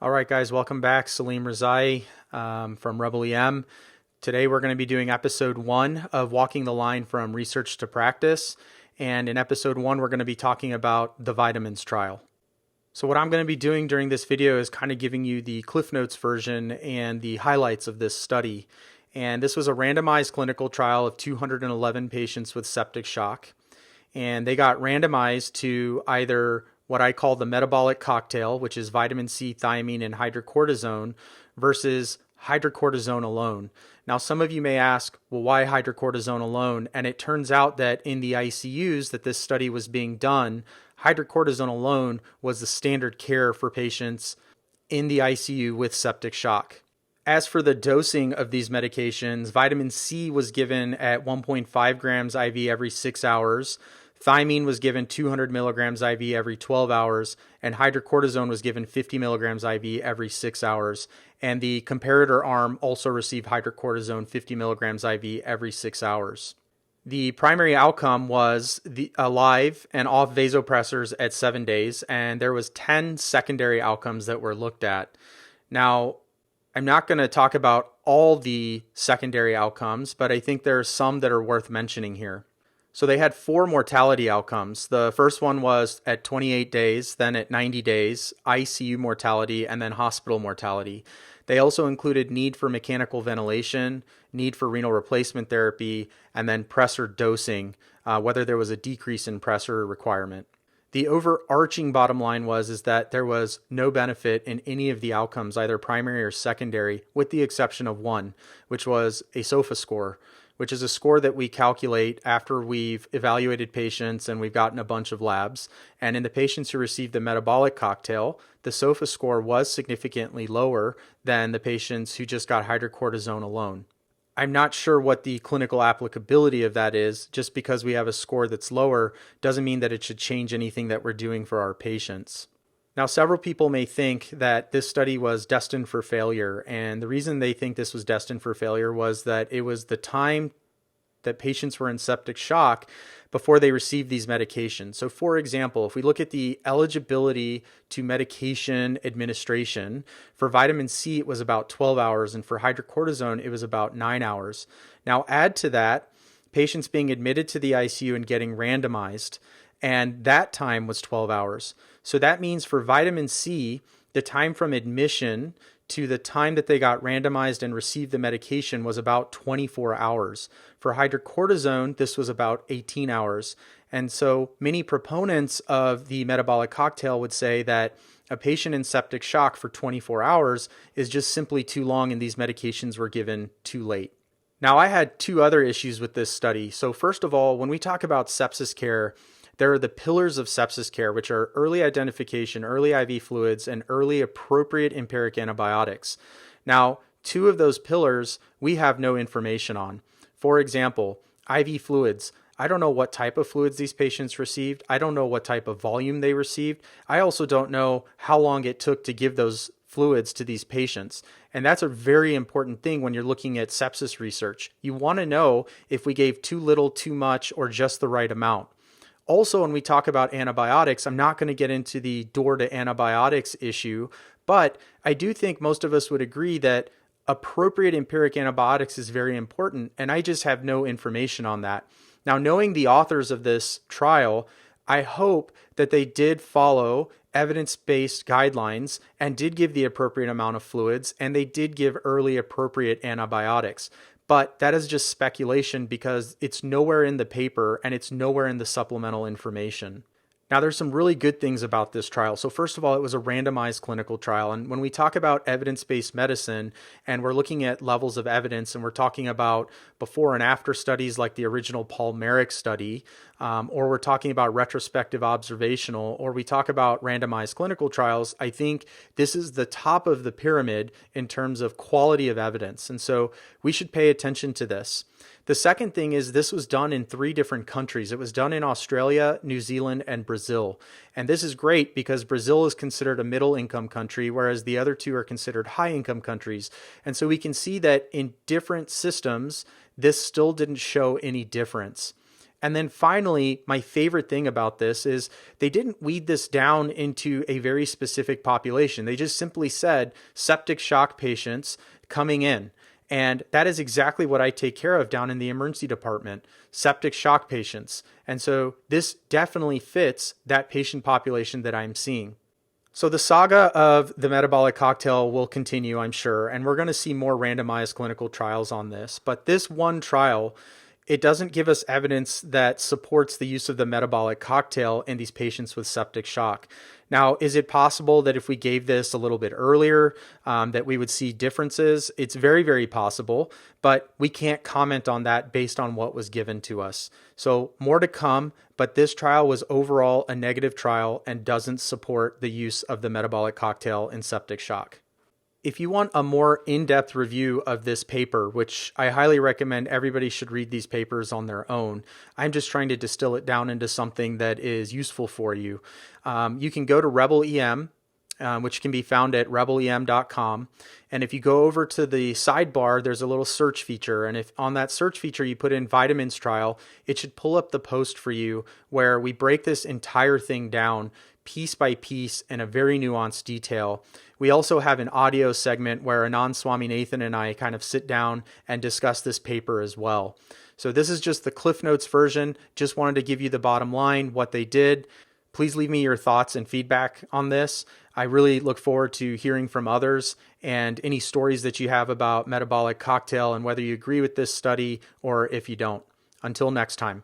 All right, guys, welcome back. Salim Razai from Rebel EM. Today we're going to be doing episode 1 of Walking the Line from Research to Practice. And in episode 1, we're going to be talking about the vitamins trial. So what I'm going to be doing during this video is kind of giving you the Cliff Notes version and the highlights of this study. And this was a randomized clinical trial of 211 patients with septic shock. And they got randomized to either what I call the metabolic cocktail, which is vitamin C, thiamine, and hydrocortisone, versus hydrocortisone alone. Now, some of you may ask, well, why hydrocortisone alone? And it turns out that in the ICUs that this study was being done, hydrocortisone alone was the standard care for patients in the ICU with septic shock. As for the dosing of these medications, vitamin C was given at 1.5 grams IV every 6 hours. Thiamine was given 200 milligrams IV every 12 hours, and hydrocortisone was given 50 milligrams IV every 6 hours. And the comparator arm also received hydrocortisone 50 milligrams IV every 6 hours. The primary outcome was alive and off vasopressors at 7 days, and there was 10 secondary outcomes that were looked at. Now, I'm not going to talk about all the secondary outcomes, but I think there are some that are worth mentioning here. So they had 4 mortality outcomes. The first one was at 28 days, then at 90 days, ICU mortality, and then hospital mortality. They also included need for mechanical ventilation, need for renal replacement therapy, and then pressor dosing, whether there was a decrease in pressor requirement. The overarching bottom line is that there was no benefit in any of the outcomes, either primary or secondary, with the exception of one, which was a SOFA score, which is a score that we calculate after we've evaluated patients and we've gotten a bunch of labs. And in the patients who received the metabolic cocktail, the SOFA score was significantly lower than the patients who just got hydrocortisone alone. I'm not sure what the clinical applicability of that is. Just because we have a score that's lower doesn't mean that it should change anything that we're doing for our patients. Now, several people may think that this study was destined for failure, and the reason they think this was destined for failure was that it was the time that patients were in septic shock before they received these medications. So, for example, if we look at the eligibility to medication administration, for vitamin C, it was about 12 hours, and for hydrocortisone, it was about 9 hours. Now, add to that patients being admitted to the ICU and getting randomized, and that time was 12 hours. So that means for vitamin C, the time from admission to the time that they got randomized and received the medication was about 24 hours. For hydrocortisone, this was about 18 hours. And so many proponents of the metabolic cocktail would say that a patient in septic shock for 24 hours is just simply too long and these medications were given too late. Now, I had 2 other issues with this study. So first of all, when we talk about sepsis care, there are the pillars of sepsis care, which are early identification, early IV fluids, and early appropriate empiric antibiotics. Now, 2 of those pillars we have no information on. For example, IV fluids. I don't know what type of fluids these patients received. I don't know what type of volume they received. I also don't know how long it took to give those fluids to these patients. And that's a very important thing when you're looking at sepsis research. You want to know if we gave too little, too much, or just the right amount. Also, when we talk about antibiotics, I'm not going to get into the door to antibiotics issue, but I do think most of us would agree that appropriate empiric antibiotics is very important, and I just have no information on that. Now, knowing the authors of this trial, I hope that they did follow evidence-based guidelines and did give the appropriate amount of fluids, and they did give early appropriate antibiotics. But that is just speculation because it's nowhere in the paper and it's nowhere in the supplemental information. Now, there's some really good things about this trial. So first of all, it was a randomized clinical trial. And when we talk about evidence-based medicine and we're looking at levels of evidence and we're talking about before and after studies like the original Paul Merrick study, or we're talking about retrospective observational, or we talk about randomized clinical trials, I think this is the top of the pyramid in terms of quality of evidence. And so we should pay attention to this. The second thing is this was done in 3 different countries. It was done in Australia, New Zealand, and Brazil. And this is great because Brazil is considered a middle-income country, whereas the other 2 are considered high-income countries. And so we can see that in different systems, this still didn't show any difference. And then finally, my favorite thing about this is they didn't weed this down into a very specific population. They just simply said septic shock patients coming in. And that is exactly what I take care of down in the emergency department, septic shock patients. And so this definitely fits that patient population that I'm seeing. So the saga of the metabolic cocktail will continue, I'm sure, and we're going to see more randomized clinical trials on this. But this one trial, it doesn't give us evidence that supports the use of the metabolic cocktail in these patients with septic shock. Now, is it possible that if we gave this a little bit earlier, that we would see differences? It's very, very possible, but we can't comment on that based on what was given to us. So more to come, but this trial was overall a negative trial and doesn't support the use of the metabolic cocktail in septic shock. If you want a more in-depth review of this paper, which I highly recommend everybody should read these papers on their own, I'm just trying to distill it down into something that is useful for you. You can go to Rebel EM, which can be found at rebelem.com. And if you go over to the sidebar, there's a little search feature. And if on that search feature you put in vitamins trial, it should pull up the post for you where we break this entire thing down piece by piece in a very nuanced detail. We also have an audio segment where Anand Swaminathan and I kind of sit down and discuss this paper as well. So this is just the Cliff Notes version. Just wanted to give you the bottom line, what they did. Please leave me your thoughts and feedback on this. I really look forward to hearing from others and any stories that you have about metabolic cocktail and whether you agree with this study or if you don't. Until next time.